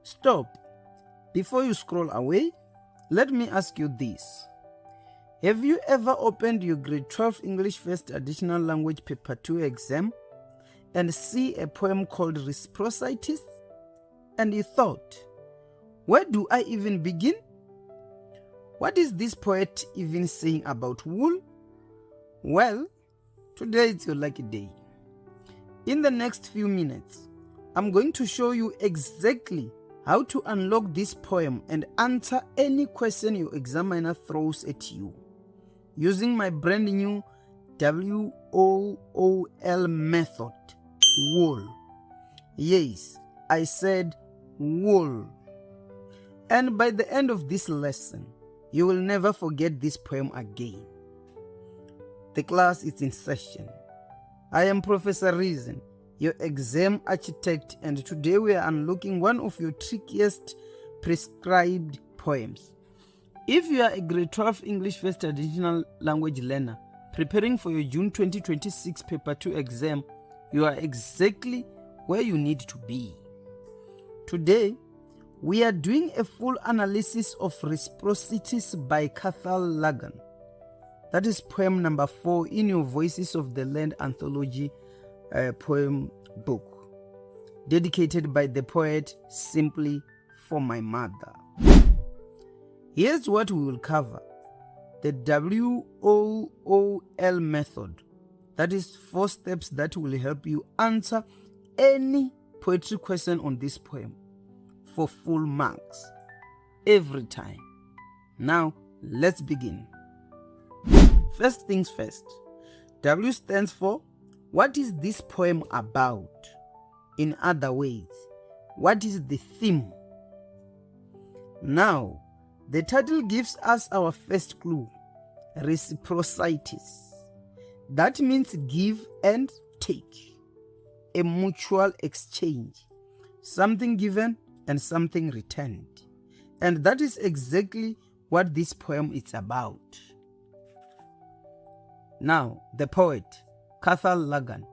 Stop. Before you scroll away, let me ask you this. Have you ever opened your grade 12 English First Additional Language Paper 2 exam and see a poem called Reciprocities? And you thought, where do I even begin? What is this poet even saying about wool? Well, today it's your lucky day. In the next few minutes, I'm going to show you exactly how to unlock this poem and answer any question your examiner throws at you using my brand new W.O.O.L Method, W.O.O.L. Yes, I said W.O.O.L. And by the end of this lesson, you will never forget this poem again. The class is in session. I am Professor Reason, your exam architect, and today we are unlocking one of your trickiest prescribed poems. If you are a grade 12 English First Additional Language learner preparing for your June 2026 Paper 2 exam, you are exactly where you need to be. Today, we are doing a full analysis of Reciprocities by Cathal Lagan. That is poem number 4 in your Voices of the Land anthology poem book, dedicated by the poet Simile for my mother. Here's what we will cover. The W.O.O.L method. That is 4 steps that will help you answer any poetry question on this poem for full marks every time. Now, let's begin. First things first. W stands for what is this poem about? In other words, what is the theme? Now, the title gives us our first clue, Reciprocities. That means give and take, a mutual exchange, something given and something returned. And that is exactly what this poem is about. Now, the poet, Cathal Lagan,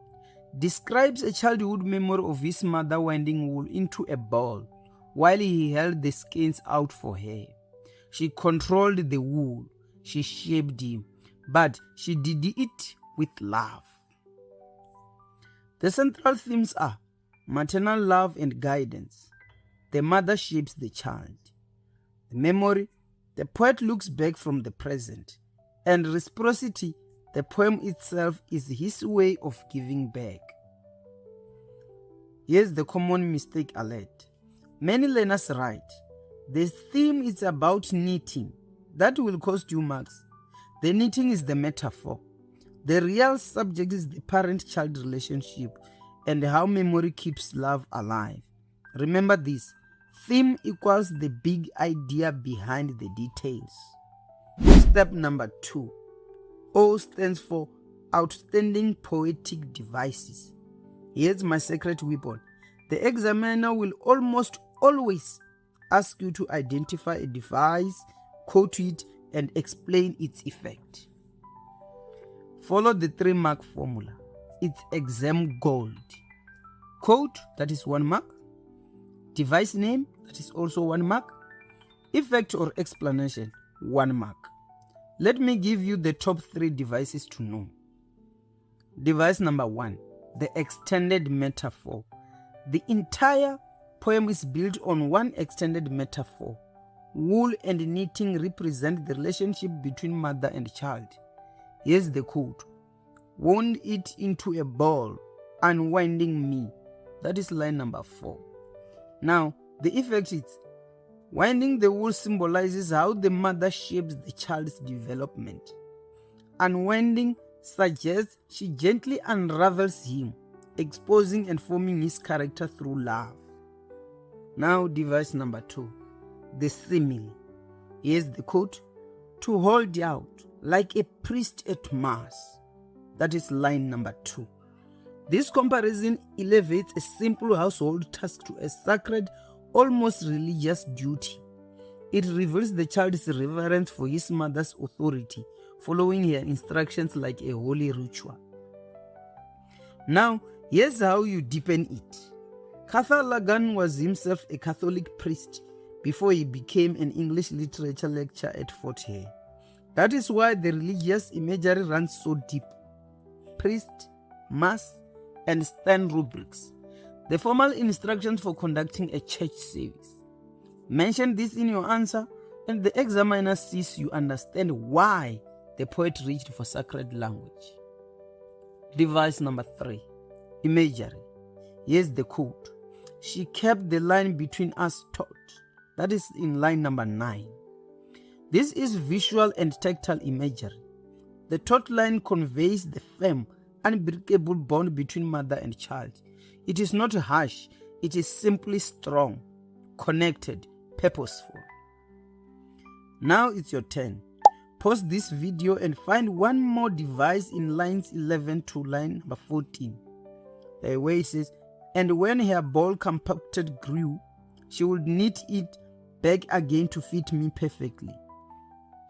describes a childhood memory of his mother winding wool into a ball while he held the skeins out for her. She controlled the wool, she shaped him, but she did it with love. The central themes are maternal love and guidance. The mother shapes the child. The memory, the poet looks back from the present. And reciprocity, the poem itself is his way of giving back. Here's the common mistake alert. Many learners write, the theme is about knitting. That will cost you marks. The knitting is the metaphor. The real subject is the parent-child relationship and how memory keeps love alive. Remember this, theme equals the big idea behind the details. Step number 2. O stands for outstanding poetic devices. Here's my secret weapon. The examiner will almost always ask you to identify a device, quote it, and explain its effect. Follow the 3-mark formula. It's exam gold. Quote, that is 1 mark. Device name, that is also 1 mark. Effect or explanation, 1 mark. Let me give you the top 3 devices to know. Device number 1, the extended metaphor. The entire poem is built on one extended metaphor. Wool and knitting represent the relationship between mother and child. Here's the quote. Wound it into a ball, unwinding me. That is line number 4. Now, the effect is, winding the wool symbolizes how the mother shapes the child's development. Unwinding suggests she gently unravels him, exposing and forming his character through love. Now, device number 2, the simile. Here's the quote. To hold out like a priest at mass. That is line number 2. This comparison elevates a simple household task to a sacred, almost religious duty. It reveals the child's reverence for his mother's authority, following her instructions like a holy ritual. Now, here's how you deepen it. Cathal Lagan was himself a Catholic priest before he became an English literature lecturer at Fort Hare. That is why the religious imagery runs so deep. Priest, mass, and stand rubrics. The formal instructions for conducting a church service. Mention this in your answer, and the examiner sees you understand why the poet reached for sacred language. Device number 3. Imagery. Here's the quote. She kept the line between us taut. That is in line number 9. This is visual and tactile imagery. The taut line conveys the firm, unbreakable bond between mother and child. It is not harsh, it is simply strong, connected, purposeful. Now it's your turn. Pause this video and find one more device in lines 11 to line number 14. Where it says, and when her ball compacted grew, she would knit it back again to fit me perfectly.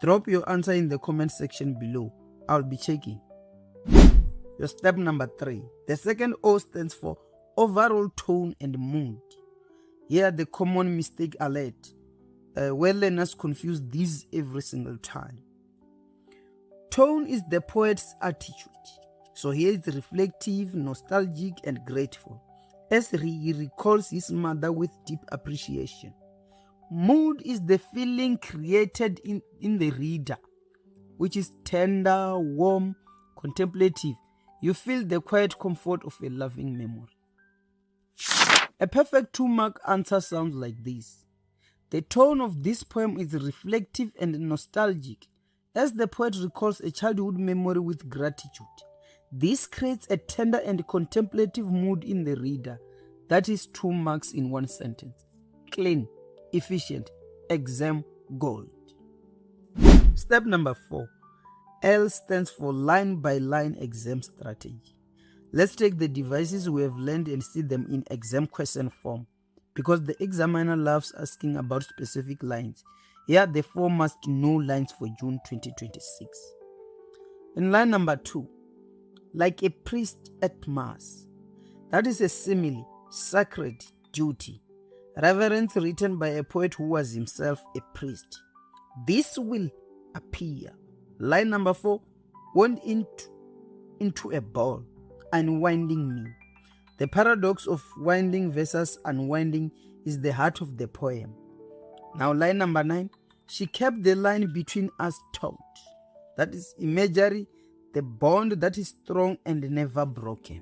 Drop your answer in the comment section below. I'll be checking. Your step number 3. The second O stands for overall tone and mood. Here the common mistake alert, where learners confuse these every single time. Tone is the poet's attitude. So here is reflective, nostalgic, and grateful, as he recalls his mother with deep appreciation. Mood is the feeling created in the reader, which is tender, warm, contemplative. You feel the quiet comfort of a loving memory. A perfect 2-mark answer sounds like this. The tone of this poem is reflective and nostalgic, as the poet recalls a childhood memory with gratitude. This creates a tender and contemplative mood in the reader. That is 2 marks in 1 sentence. Clean, efficient, exam gold. Step number 4. L stands for line by line exam strategy. Let's take the devices we have learned and see them in exam question form, because the examiner loves asking about specific lines. Here the 4 must-know lines for June 2026. In line number 2, like a priest at mass. That is a simile, sacred duty, reverence written by a poet who was himself a priest. This will appear. Line number 4, went into a ball, unwinding me. The paradox of winding versus unwinding is the heart of the poem. Now line number 9, she kept the line between us taut. That is imagery, the bond that is strong and never broken.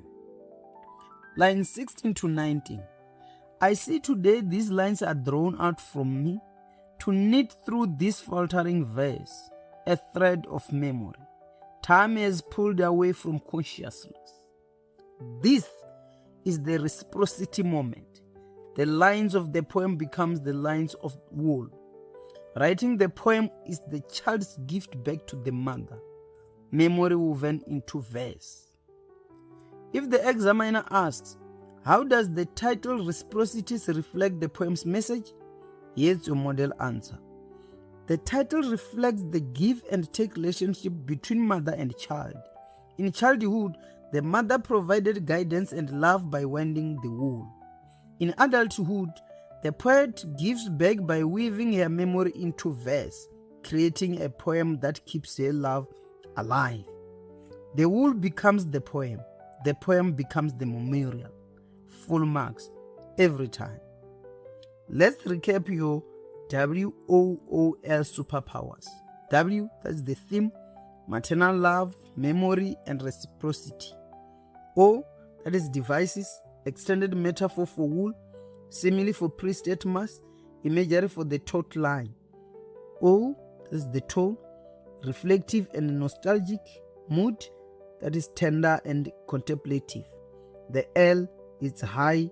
Line 16 to 19. I see today these lines are drawn out from me to knit through this faltering verse a thread of memory. Time has pulled away from consciousness. This is the reciprocity moment. The lines of the poem becomes the lines of W.O.O.L. Writing the poem is the child's gift back to the mother. Memory woven into verse. If the examiner asks, how does the title Reciprocities reflect the poem's message? Here's your model answer. The title reflects the give and take relationship between mother and child. In childhood, the mother provided guidance and love by winding the wool. In adulthood, the poet gives back by weaving her memory into verse, creating a poem that keeps her love alive. The wool becomes the poem becomes the memorial. Full marks every time. Let's recap your W.O.O.L superpowers. W, that's the theme, maternal love, memory, and reciprocity. O, that is devices, extended metaphor for wool, simile for priest at mass, imagery for the taut line. O, that is the tone, reflective and nostalgic, mood, that is tender and contemplative. The L is high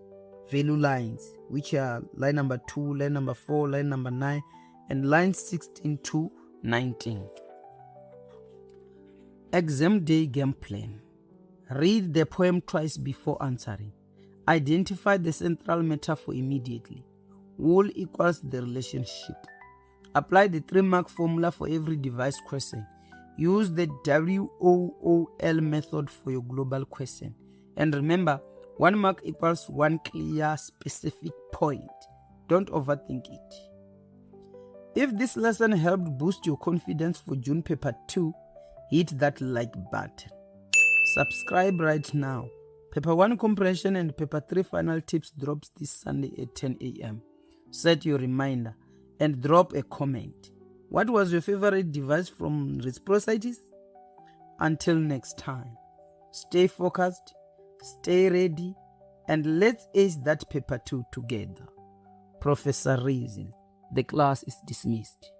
value lines, which are line number 2, line number 4, line number 9, and line 16 to 19. Exam day game plan. Read the poem twice before answering. Identify the central metaphor immediately. Wool equals the relationship. Apply the 3-mark formula for every device question. Use the W.O.O.L method for your global question. And remember, 1 mark equals 1 clear, specific point. Don't overthink it. If this lesson helped boost your confidence for June Paper 2, hit that like button. Subscribe right now. Paper 1 comprehension and Paper 3 final tips drops this Sunday at 10 a.m. Set your reminder and drop a comment. What was your favorite device from Reciprocities? Until next time, stay focused, stay ready, and let's ace that Paper 2 together. Professor Reason. The class is dismissed.